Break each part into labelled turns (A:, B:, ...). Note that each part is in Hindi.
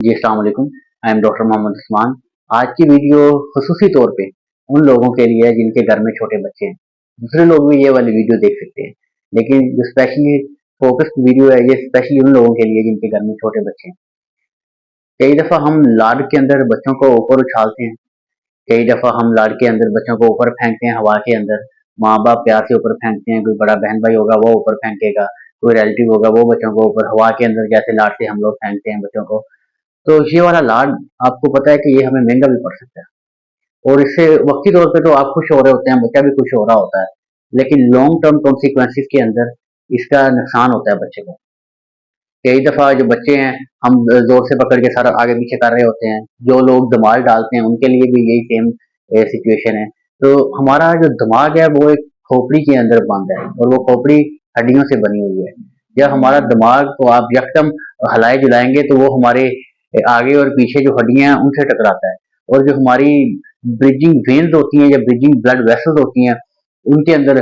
A: जी अस्सलाम वालेकुम। I am doctor Mohammad Usman. आज की वीडियो ख़ुसूसी तौर पे उन लोगों के लिए है जिनके घर में छोटे बच्चे हैं। दूसरे लोग भी ये वाली वीडियो देख सकते हैं, लेकिन जो स्पेशली फ़ोकस्ड वीडियो है ये स्पेशली उन लोगों के लिए जिनके घर में छोटे बच्चे हैं। कई दफ़ा हम लाड के अंदर बच्चों को ऊपर उछालते हैं, कई दफ़ा हम लाड के अंदर बच्चों को ऊपर फेंकते हैं हवा के अंदर। माँ-बाप प्यार से ऊपर फेंकते हैं, कोई बड़ा बहन-भाई होगा वो ऊपर फेंकेगा, कोई रिलेटिव होगा वो बच्चों को ऊपर हवा के अंदर जैसे लाड से हम लोग फेंकते हैं बच्चों को। तो ये वाला लाड आपको पता है कि ये हमें महँगा भी पड़ सकता है, और इससे वक़्ती तौर पे तो आप खुश हो रहे होते हैं, बच्चा भी खुश हो रहा होता है, लेकिन लॉन्ग टर्म कॉन्सिक्वेंसेस के अंदर इसका नुकसान होता है बच्चे को। कई दफ़ा जो बच्चे हैं, हम ज़ोर से पकड़ के सारा आगे-पीछे कर रहे होते हैं, जो लोग धमाल डालते हैं उनके लिए भी यही सेम सिचुएशन है। तो हमारा जो दिमाग है वो एक खोपड़ी के अंदर बंद है, और वो खोपड़ी हड्डियों से बनी हुई है। जब हमारा दिमाग को आप यकदम हिलाए-जुलाएँगे तो वो हमारे आगे और पीछे जो हड्डियाँ हैं उनसे टकराता है, और जो हमारी ब्रिजिंग वेन्स होती हैं या ब्रिजिंग ब्लड वेसल्स होती हैं, उनके अंदर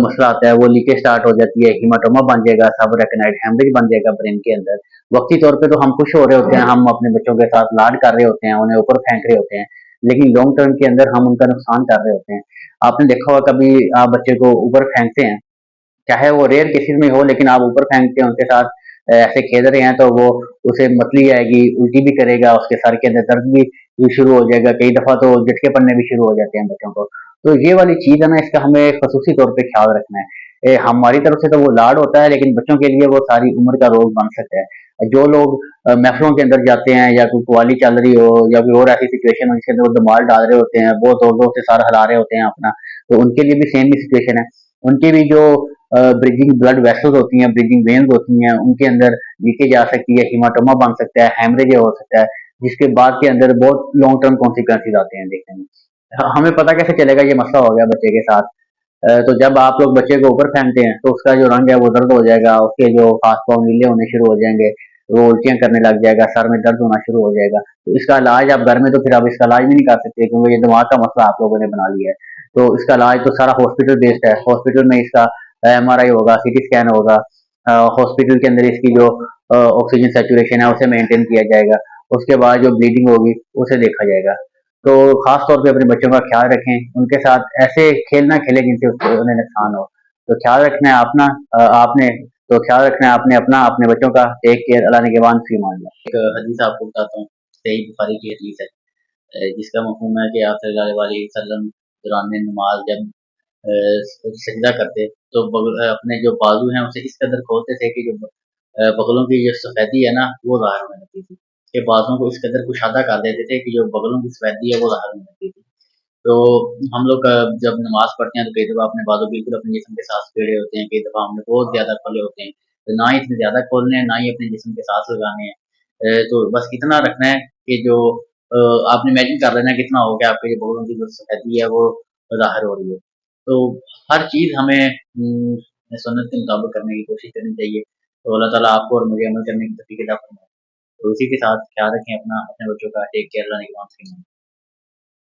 A: मसला आता है, वो लीकेज स्टार्ट हो जाती है, हीमाटोमा बन जाएगा, सबरेकनाइड हेमरेज बन जाएगा ब्रेन के अंदर। वक्ती तौर पे तो हम खुश हो रहे होते हैं, हम अपने बच्चों के साथ लाड कर रहे होते हैं, उन्हें ऊपर फेंक रहे होते हैं, लेकिन लॉन्ग टर्म के अंदर हम उनका नुकसान कर रहे होते हैं। आपने देखा होगा कभी आप बच्चे को ऊपर फेंकते हैं, चाहे वो रेयर केसेस में हो, लेकिन आप ऊपर फेंकते हैं उनके साथ, ऐसे खेल रहे हैं तो वो उसे मतली आएगी, उल्टी भी करेगा, उसके सर के अंदर दर्द भी शुरू हो जाएगा, कई दफ़ा तो झटके पड़ने भी शुरू हो जाते हैं बच्चों को। तो ये वाली चीज़ है ना, इसका हमें खसूसी तौर पे ख्याल रखना है। हमारी तरफ से तो वो लाड होता है, लेकिन बच्चों के लिए वो सारी उम्र का रोग बन सकता है। जो लोग महफिलों के अंदर जाते हैं, या कोई कव्वाली चल रही हो या कोई और ऐसी सिचुएशन हो जिसके अंदर वो धमाल डाल रहे होते हैं, बहुत जोर-जोर से सर हिला रहे होते हैं अपना, तो उनके लिए भी सेम ही सिचुएशन है। उनकी भी जो ब्रिजिंग ब्लड वेसल्स होती हैं, ब्रिजिंग वेन्स होती हैं, उनके अंदर लीकेज आ सकती है, हीमाटोमा बन सकता है, हेमरेज हो सकता है, जिसके बाद के अंदर बहुत लॉन्ग टर्म कॉन्सिक्वेंसेस आते हैं देखने में। हमें पता कैसे चलेगा ये मसला हो गया बच्चे के साथ? तो जब आप लोग बच्चे को ऊपर फेंकते हैं तो उसका जो रंग है वो जर्द हो जाएगा, उसके जो हाथ-पाँव नीले होने शुरू हो जाएँगे, वो उल्टियाँ करने लग जाएगा, सर में दर्द होना शुरू हो जाएगा। तो इसका इलाज आप घर में तो फिर आप इसका इलाज भी नहीं कर सकते, क्योंकि ये दिमाग का मसला आप लोगों ने बना लिया है। तो इसका इलाज तो सारा हॉस्पिटल बेस्ड है, हॉस्पिटल में इसका एमआरआई होगा, सीटी स्कैन होगा, हॉस्पिटल के अंदर इसकी जो ऑक्सीजन सैचुरेशन है उसे मेंटेन किया जाएगा, उसके बाद जो ब्लीडिंग होगी उसे देखा जाएगा। तो खास तौर पे अपने बच्चों का ख्याल रखें, उनके साथ ऐसे खेल ना खेलें जिनसे उन्हें नुकसान हो। तो ख्याल रखना है अपना, आपने तो ख्याल रखना है आपने अपना, अपने बच्चों का। टेक केयर, अल्लाह निगहबान, फी अमान अल्लाह। एक हदीस आपको बताता हूँ, सही बुखारी की हदीस है, जिसका मफ़हूम है कि आप सल्लल्लाहु अलैहि वसल्लम दौरान नमाज जब सजदा करते तो अपने जो बाजू हैं उसे इस कदर खोलते थे कि जो बगलों की जो सफ़ेदी है ना वो ज़ाहिर होने लगती थी, कि बाजुओं को इस कदर कुशादा कर देते थे कि जो बगलों की सफ़ेदी है वो ज़ाहिर होने लगती थी। तो हम लोग जब नमाज़ पढ़ते हैं तो कई दफ़ा अपने बाजू बिल्कुल अपने जिस्म के साथ फेरे होते हैं, कई दफ़ा हमने बहुत ज़्यादा खोले होते हैं। तो ना ही इतने ज़्यादा खोलने हैं, ना ही अपने जिस्म के साथ लगाने हैं। तो बस इतना रखना है कि जो आपने इमेजिन कर लेना कितना हो गया आपके जो बगलों की जो सफ़ेदी है वो ज़ाहिर हो रही है। तो हर चीज़ हमें सुन्नत के मुताबिक करने की कोशिश करनी चाहिए। तो अल्लाह ताला आपको और मुझे अमल करने की तौफ़ीक अता फरमाए। तो इसी के साथ ख्याल रखें अपना, अपने बच्चों का। टेक केयर, अल्लाह निगहबान।